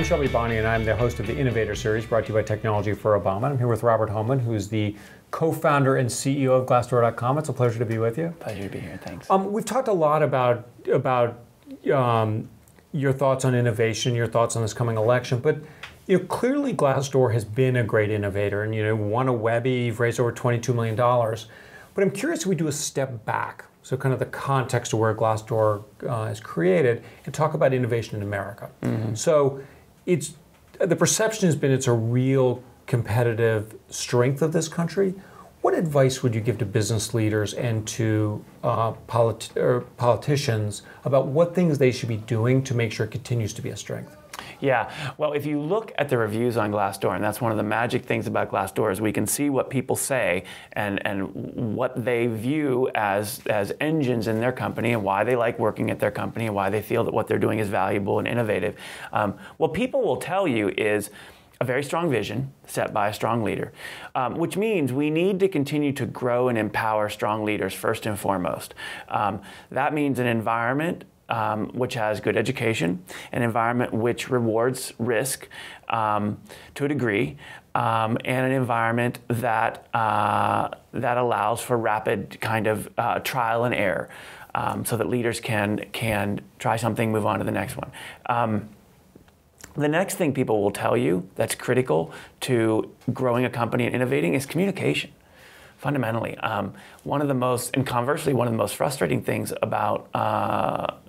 Shelby Bonney, and I'm the host of the Innovator Series, brought to you by Technology for Obama. I'm here with Robert Hohman, who's the co-founder and CEO of Glassdoor.com. It's a pleasure to be with you. Pleasure to be here, thanks. We've talked a lot about your thoughts on innovation, your thoughts on this coming election, but clearly Glassdoor has been a great innovator, and won a Webby, you've raised over $22 million. But I'm curious if we do a step back, so kind of the context of where Glassdoor is created, and talk about innovation in America. Mm-hmm. So the perception has been it's a real competitive strength of this country. What advice would you give to business leaders and to politicians about what things they should be doing to make sure it continues to be a strength? Yeah, well, if you look at the reviews on Glassdoor, and that's one of the magic things about Glassdoor, is we can see what people say and what they view as engines in their company and why they like working at their company and why they feel that what they're doing is valuable and innovative. What people will tell you is a very strong vision set by a strong leader, which means we need to continue to grow and empower strong leaders first and foremost. That means an environment which has good education, an environment which rewards risk to a degree, and an environment that allows for rapid kind of trial and error, so that leaders can try something, move on to the next one. The next thing people will tell you that's critical to growing a company and innovating is communication. Fundamentally, one of the most, and conversely, one of the most frustrating things about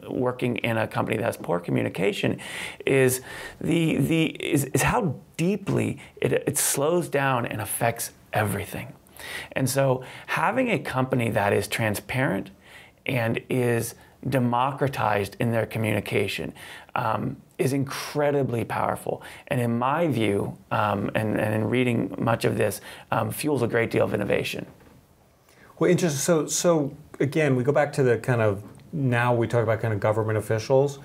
working in a company that has poor communication is how deeply it slows down and affects everything. And so, having a company that is transparent and is democratized in their communication is incredibly powerful, and in my view, and in reading much of this, fuels a great deal of innovation. Well, interesting. So again, we go back to the kind of, now we talk about kind of government officials.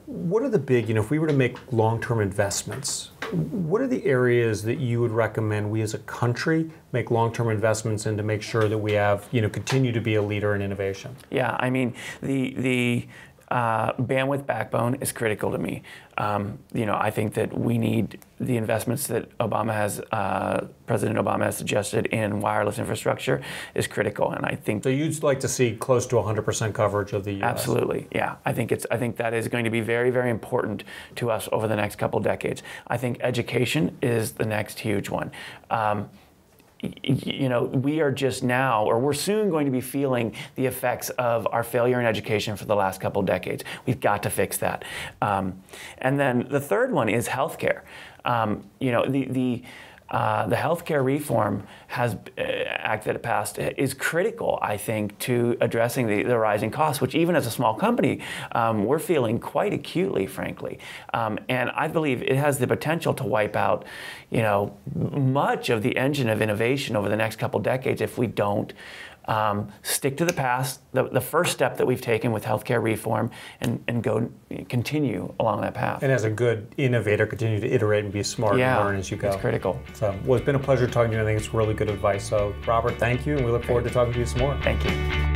What are the big, if we were to make long-term investments, what are the areas that you would recommend we as a country make long-term investments in to make sure that we have, continue to be a leader in innovation? Yeah, I mean, the bandwidth backbone is critical to me. I think that we need the investments that President Obama has suggested in wireless infrastructure is critical, and I think. So you'd like to see close to 100% coverage of the U.S. Absolutely, yeah. I think that is going to be very, very important to us over the next couple decades. I think education is the next huge one. We are just now, or we're soon going to be feeling the effects of our failure in education for the last couple decades. We've got to fix that. And then the third one is healthcare. The healthcare reform act that it passed is critical, I think, to addressing the rising costs, which even as a small company, we're feeling quite acutely, frankly. And I believe it has the potential to wipe out, much of the engine of innovation over the next couple decades if we don't stick to the past, the first step that we've taken with healthcare reform, and continue along that path. And as a good innovator, continue to iterate and be smart and learn as you go. It's critical. So, well, it's been a pleasure talking to you. I think it's really good advice. So, Robert, thank you, and we look forward to talking to you some more. Thank you.